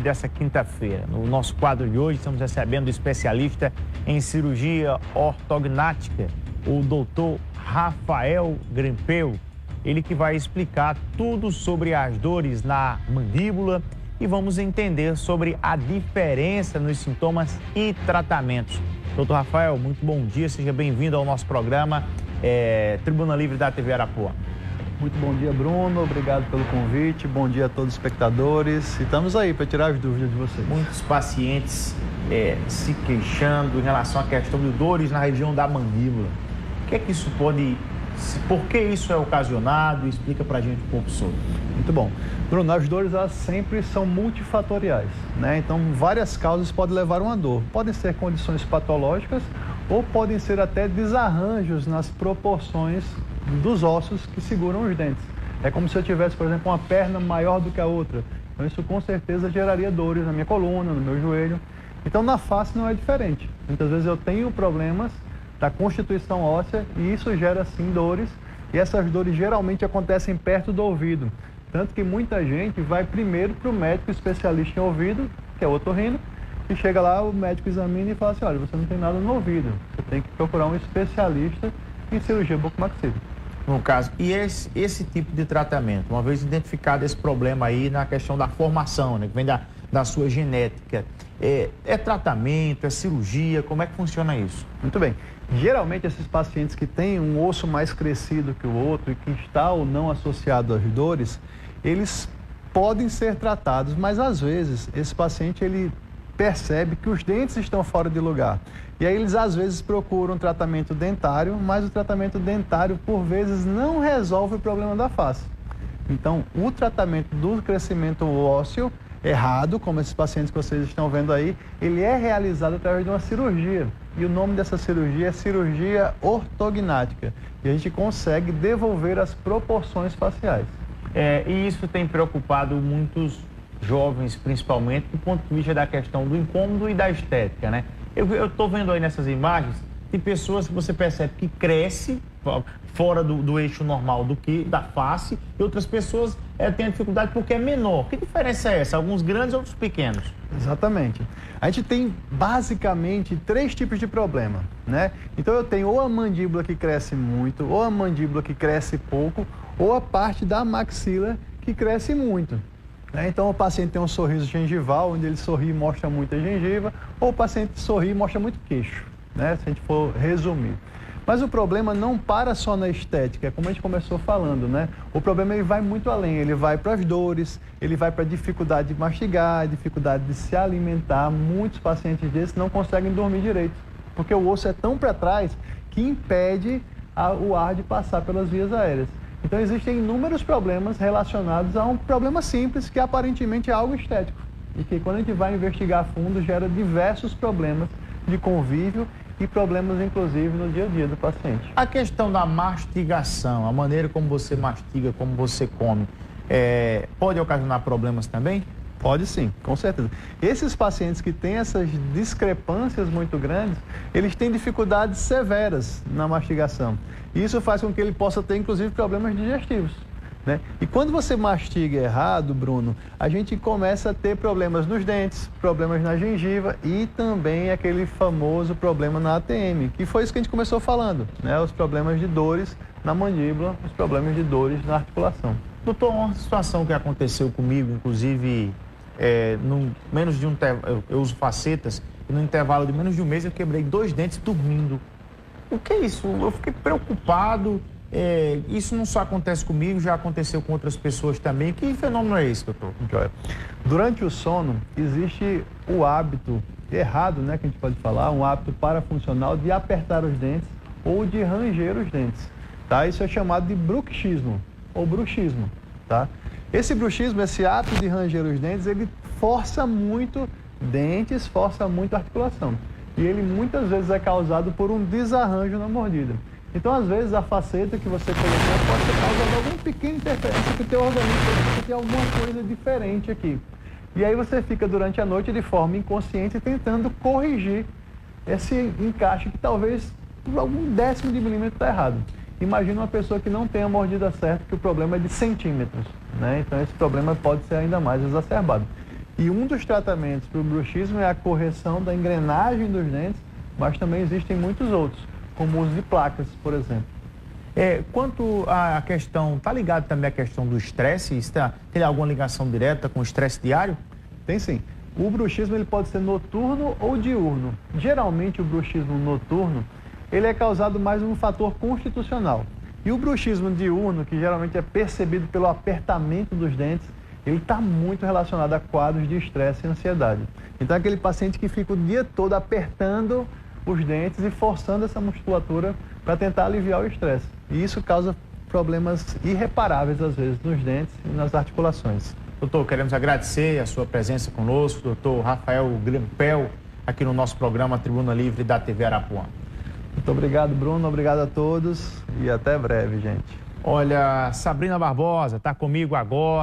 dessa quinta-feira. No nosso quadro de hoje, estamos recebendo o especialista em cirurgia ortognática, o doutor Rafael Grempel. Ele que vai explicar tudo sobre as dores na mandíbula e vamos entender sobre a diferença nos sintomas e tratamentos. Doutor Rafael, muito bom dia, seja bem-vindo ao nosso programa Tribuna Livre da TV Arapuã. Muito bom dia, Bruno. Obrigado pelo convite. Bom dia a todos os espectadores. E estamos aí para tirar as dúvidas de vocês. Muitos pacientes se queixando em relação à questão de dores na região da mandíbula. O que é que isso pode... Por que isso é ocasionado? Explica para a gente um pouco sobre. Muito bom. Bruno, as dores elas sempre são multifatoriais, né? Então, várias causas podem levar a uma dor. Podem ser condições patológicas ou podem ser até desarranjos nas proporções dos ossos que seguram os dentes. É como se eu tivesse, por exemplo, uma perna maior do que a outra. Então, isso com certeza geraria dores na minha coluna, no meu joelho. Então, na face não é diferente. Muitas vezes eu tenho problemas da constituição óssea e isso gera sim dores, e essas dores geralmente acontecem perto do ouvido, tanto que muita gente vai primeiro para o médico especialista em ouvido, que é o otorrino, e chega lá, o médico examina e fala assim, olha, você não tem nada no ouvido, você tem que procurar um especialista em cirurgia bucomaxila. No caso, e esse tipo de tratamento, uma vez identificado esse problema aí na questão da formação, né, que vem da sua genética, é tratamento, é cirurgia, como é que funciona isso? Muito bem. Geralmente, esses pacientes que têm um osso mais crescido que o outro e que está ou não associado às dores, eles podem ser tratados, mas às vezes esse paciente ele percebe que os dentes estão fora de lugar. E aí eles às vezes procuram um tratamento dentário, mas o tratamento dentário por vezes não resolve o problema da face. Então, o tratamento do crescimento ósseo errado, como esses pacientes que vocês estão vendo aí, ele é realizado através de uma cirurgia. E o nome dessa cirurgia é cirurgia ortognática. E a gente consegue devolver as proporções faciais. E isso tem preocupado muitos jovens, principalmente, do ponto de vista da questão do incômodo e da estética, né? Eu estou vendo aí nessas imagens, tem pessoas que você percebe que cresce fora do eixo normal da face, e outras pessoas têm dificuldade porque é menor. Que diferença é essa? Alguns grandes, outros pequenos? Exatamente. A gente tem basicamente 3 tipos de problema, né? Então eu tenho ou a mandíbula que cresce muito, ou a mandíbula que cresce pouco, ou a parte da maxila que cresce muito. Então o paciente tem um sorriso gengival, onde ele sorri e mostra muita gengiva, ou o paciente sorri e mostra muito queixo, né? Se a gente for resumir. Mas o problema não para só na estética, é como a gente começou falando, né? O problema ele vai muito além, ele vai para as dores, ele vai para a dificuldade de mastigar, dificuldade de se alimentar. Muitos pacientes desses não conseguem dormir direito, porque o osso é tão para trás que impede o ar de passar pelas vias aéreas. Então existem inúmeros problemas relacionados a um problema simples que aparentemente é algo estético. E que quando a gente vai investigar a fundo gera diversos problemas de convívio e problemas, inclusive, no dia a dia do paciente. A questão da mastigação, a maneira como você mastiga, como você come, pode ocasionar problemas também? Pode sim, com certeza. Esses pacientes que têm essas discrepâncias muito grandes, eles têm dificuldades severas na mastigação. E isso faz com que ele possa ter, inclusive, problemas digestivos, né? E quando você mastiga errado, Bruno, a gente começa a ter problemas nos dentes, problemas na gengiva e também aquele famoso problema na ATM, que foi isso que a gente começou falando, né? Os problemas de dores na mandíbula, os problemas de dores na articulação. Doutor, uma situação que aconteceu comigo, inclusive, menos de eu uso facetas, e no intervalo de menos de um mês eu quebrei 2 dentes dormindo. O que é isso? Eu fiquei preocupado. Isso não só acontece comigo, já aconteceu com outras pessoas também. Que fenômeno é esse, doutor? Durante o sono, existe o hábito errado, né, que a gente pode falar, um hábito parafuncional de apertar os dentes ou de ranger os dentes, tá? Isso é chamado de bruxismo ou bruxismo, tá? Esse bruxismo, esse ato de ranger os dentes, ele força muito dentes, força muito articulação. E ele muitas vezes é causado por um desarranjo na mordida. Então, às vezes, a faceta que você colocou pode ter causado alguma pequena interferência que o teu organismo tem alguma coisa diferente aqui. E aí você fica durante a noite de forma inconsciente tentando corrigir esse encaixe que talvez por algum décimo de milímetro está errado. Imagina uma pessoa que não tem a mordida certa, que o problema é de centímetros, né? Então esse problema pode ser ainda mais exacerbado. E um dos tratamentos para o bruxismo é a correção da engrenagem dos dentes, mas também existem muitos outros, como o uso de placas, por exemplo. Quanto à questão, está ligado também à questão do estresse? Tem alguma ligação direta com o estresse diário? Tem sim. O bruxismo ele pode ser noturno ou diurno. Geralmente o bruxismo noturno ele é causado mais um fator constitucional. E o bruxismo diurno, que geralmente é percebido pelo apertamento dos dentes, ele está muito relacionado a quadros de estresse e ansiedade. Então é aquele paciente que fica o dia todo apertando os dentes e forçando essa musculatura para tentar aliviar o estresse. E isso causa problemas irreparáveis, às vezes, nos dentes e nas articulações. Doutor, queremos agradecer a sua presença conosco, doutor Rafael Grimpel, aqui no nosso programa Tribuna Livre da TV Arapuã. Muito obrigado, Bruno. Obrigado a todos e até breve, gente. Olha, Sabrina Barbosa está comigo agora.